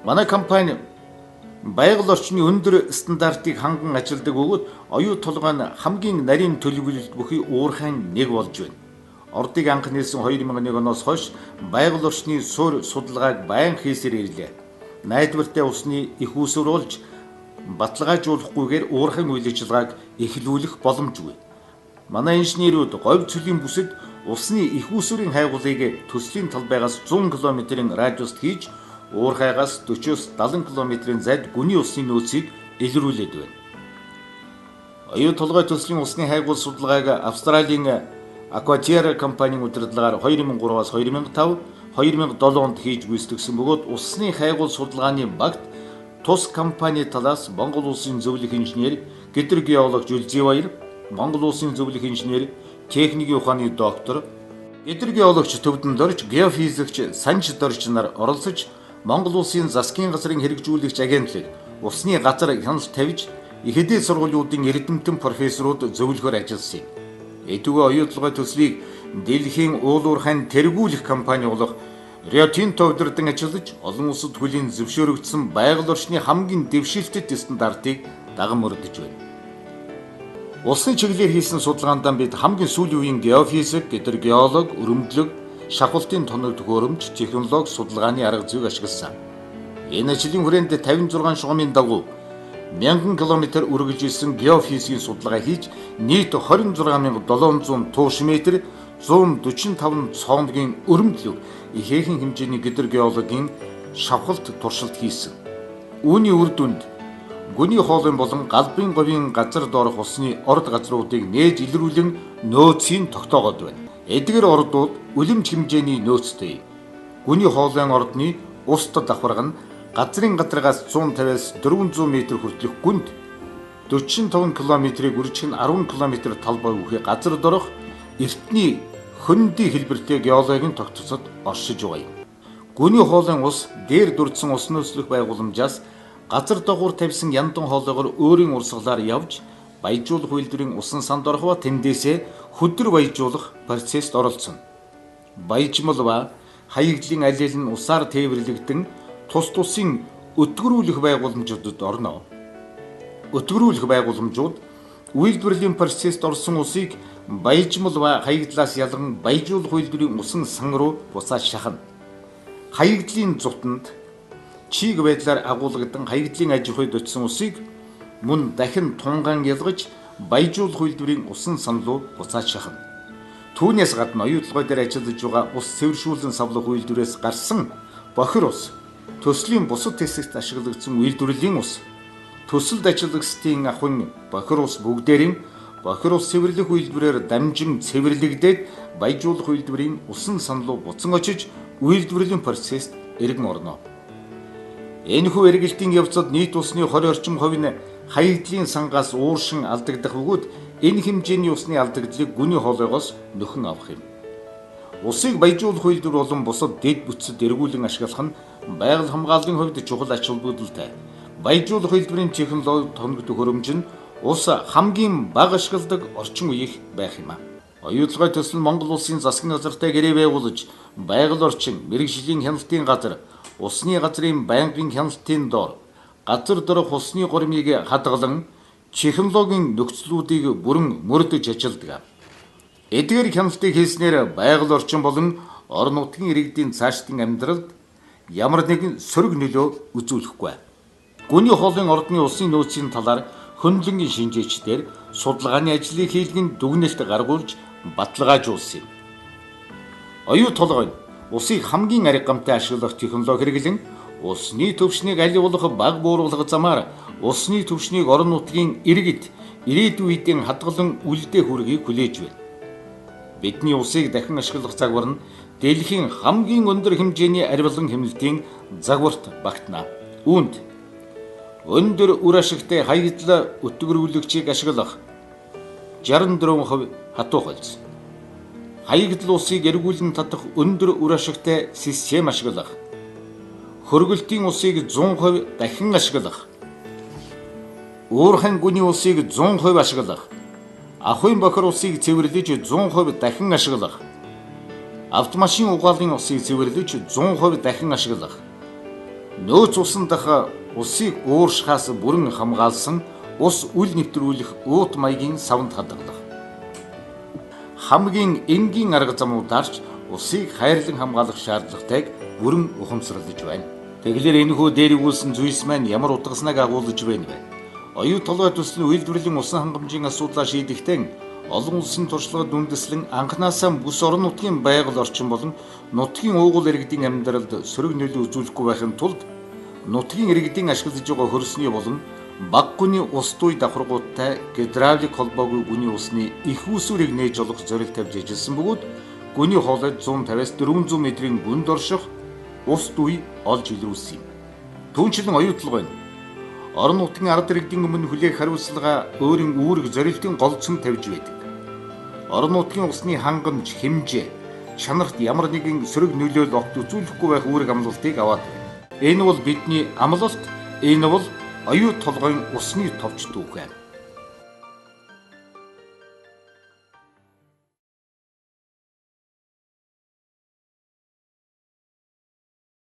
Манай компани байгаль орчны өндөр стандартыг ханган ажилладаг бөгөөд оюу толгой нь хамгийн нарийн төлөвлөлт бүхий уурхайн нэг болж байна. Ордыг анх нээсэн 2001 оноос хойш байгаль орчны суурь судалгааг байн хийсээр ирлээ. Найдвартай усны их үүсвэр болж баталгаажуулахгүйгээр уурхайн үйл ажиллагааг эхлүүлэх боломжгүй. Манай инженерүүд говь цөлийн бүсэд усны их үүсвэрийн хайгуулыг төслийн талбайгаас 100 км-ийн радиуст хийж уурхайгаас 40-70 км-ийн зайд гүний усны нөөцийг илрүүлээд байна. Оюу толгой төслийн усны хайгуул судалгааг Австралийн Aquaterra компанийн удирдлагаар 2003-аас 2005, 2007 онд хийж гүйцэтгэсэн бөгөөд усны хайгуул судалгааны багт тус компани талаас Монгол улсын зөвлөх инженер, гидрогеолог Жүлзий Баяр, Монгол улсын зөвлөх инженер, техникийн ухааны доктор, гидрогеологч Төвдөн Дорж, геофизикч Санж Дорж нар оролцож Монгол улсын засгийн газрын хэрэгжүүлэгч агентлаг усны газар хяналт тавьж их эдийн сургуулиудын эрдэмтэн профессорууд зөвлөхөөр ажилласан юм. Эдгээр оюу толгой төслийг дэлхийн уулуурхайн тэргүүлэх компани болох Rio Tinto удирдан ажиллаж олон улсад хүлээн зөвшөөрөгдсөн байгаль орчны хамгийн дэвшилтэт стандартыг даган мөрдөж байна. Улсын чиглэлээр хийсэн судалгаанд бид хамгийн сүүлийн үеийн геофизик, гидрогеолог, өрөмдлөг, шахалтын тоног төхөөрөмж, технологи судалгааны арга зүйг ашигласан. Энэ ажлын хүрээнд 56 шугамын дагуу 1000 км үргэлжилсэн геофизикийн судалгаа хийж нийт 26700 тууш метр 145 цоонгийн өрөмдлөг ихээхэн хэмжээний гидрогеологийн шавхалт туршилт хийсэн. Үүний үр дүнд гүний хоолой болон галбын говийн газар доорх усны орд газруудыг нээж илрүүлэн нөөцийг тогтоогод байна. Эдгээр ордууд үлэмж хэмжээний нөөцтэй. Гүний хоолойн ордны уст давхарга нь газрын гадаргаас 150-аас 400 м хүртэлх гүнд 45 км-ийг үржих нь 10 км талбай үхий газар доорх эртний хөндөй хэлбэртэй геологийн тогтцод оршиж байгаа юм. Гүний хоолойн ус дээр дурдсан ус нөөцлөх байгууламжаас газар дагуур тавьсан яндан хоолойгоор өөрийн урсгалаар явж баяжуулах үйлдвэрийн усан санд орох ба тэндээсээ хөдөр баяжуулах процесст оролцоно. Баяжмал ба хаягдлын аль аль нь усаар тээвэрлэгдэн тус тусын өтгөрүүлэх байгууламжуудад орно. Өтгөрүүлэх байгууламжууд үйлдвэрлэлийн процесст орсон усыг баяжмал ба хаягдлаас ялган баяжуулах үйлдвэрийн усан сан руу буцааж шахна. Хаягдлын зутанд чиг байдлаар агуулгадан хаягдлын аж ахуйд очсон усыг мөн дахин тунгаан ялгаж баяжуулах үйлдвэрийн усан сан руу буцааж шахна. Түүнээс гадна оюу толгой дээр ажиллаж байгаа ус цэвэршүүлэн савлах үйлдвэрээс гарсан бохир ус, төслийн бусад хэсэгт ашиглагдсан үйлдвэрлэлийн ус, төсөлд ажиллагчдын ахуйн бохир ус бүгдээрийн бохир ус цэвэрлэх үйлдвэрээр дамжин цэвэрлэгдээд баяжуулах үйлдвэрийн усан сан руу буцан очиж үйлдвэрлэлийн процесст эргэн орно. Энэхүү эргэлтийн явцад нийт усны 20 орчим хувь нь хаягдлын сангаас ууршин алдагдах бөгөөд энэ хэмжээний усны алдагдлыг гүний хоолойгоос нөхөн авах юм. Усыг баяжуулах үйлдвэр болон бусад дэд бүтцэд эргүүлэн ашиглах нь байгаль хамгааллын хувьд чухал ач холбогдолтой. Баяжуулах үйлдвэрийн технологи тоног төхөөрөмж нь ус хамгийн бага ашигладаг орчин үеих байх юм а. Оюу толгой төсөл Монгол улсын засгийн газартай гэрээ байгуулж байгаль орчин, мэрэгжлийн хяналтын газар, усны газрын байнгын хяналтын доор газар дорох усны гормыг хадгалан технологийн нөхцлүүдийг бүрэн мөрдөж ажилладаг. Эдгээр хяналтыг хийснээр байгаль орчин болон орон нутгийн иргэдийн цаашдын амьдралд ямар нэгэн сөрөг нөлөө үзүүлэхгүй. Гүний хоолойн ордны усын нөөцийн талаар хөндлөнгийн шинжээчдээр судалгааны ажлыг хийлгэн дүгнэлт гаргуулж баталгаажуулсан юм. Оюу толгой усыг хамгийн арга гамтай ашиглах технологи хэрэглэн усны төвшнийг аливуулах баг бууруулах замаар усны төвшнийг орон нутгийн иргэд ирээдүйн үеийн хадгалан үлдээ хүргэхийг хүлээж байна. Бидний усыг дахин ашиглах загвар нь дэлхийн хамгийн өндөр хэмжээний арвилан хяналтын загварт багтана. Үүнд өндөр үр ашигтай хаягдл өтгөрүүлэгчийг ашиглах 64% хатуу холц. Хаягдл усыг эргүүлэн татах өндөр үр ашигтай систем ашиглах. Хөргөлтийн усыг 100% дахин ашиглах. Уурхайн гүний усыг 100% ашиглах. Ахуйн бохир усыг цэвэрлэж 100% дахин ашиглах. Автомашин угаалгын усыг цэвэрлэж 100% дахин ашиглах. Нөөц усан дах усыг ууршихаас бүрэн хамгаалсан ус үл нэвтрүүлэх уут маягийн савнд хадгалах. Хамгийн энгийн арга замуудаарч усыг хайрлан хамгаалах шаардлагатайг бүрэн ухамсарлаж байна. Тэгэлэр энэхүү дээрэгүүлсэн зүйлс маань ямар утгасныг агуулж байна вэ? Оюу толгой төслийн үйлдвэрлэлийн усан хангамжийн асуудлаа шийдэхдээ олон улсын туршлагад үндэслэн анхнаасаа бүс орон нутгийн байгаль орчин болон нутгийн уугуул иргэдийн амьдралд сөрөг нөлөө үзүүлэхгүй байхын тулд нутгийн иргэдийн ашиглаж байгаа хөрсний болон баг гүний ус дуй давхаргуудтай гидравлик холбоогүй гүний усны их усүрийг нээж олох зорилт тавьж ажилласан бөгөөд гүний хоолойд 150-аас 400 метрийн гүнд орших ус дуй олж илрүүлсэн юм. Түүнчлэн оюутлага байна. Орон нутгийн ард иргэдийн өмнө хүлээх хариуцлага өөрийн үүрэг зорилтын голцон тавьж байдаг. Орон нутгийн усны хангамж, хэмжээ, чанарт ямар нэгэн сөрөг нөлөөлөл огт үзүүлэхгүй байх үүрэг амлалтыг аваад байна. Энэ бол бидний амлалт, энэ бол оюу толгойн усны товч түүх юм.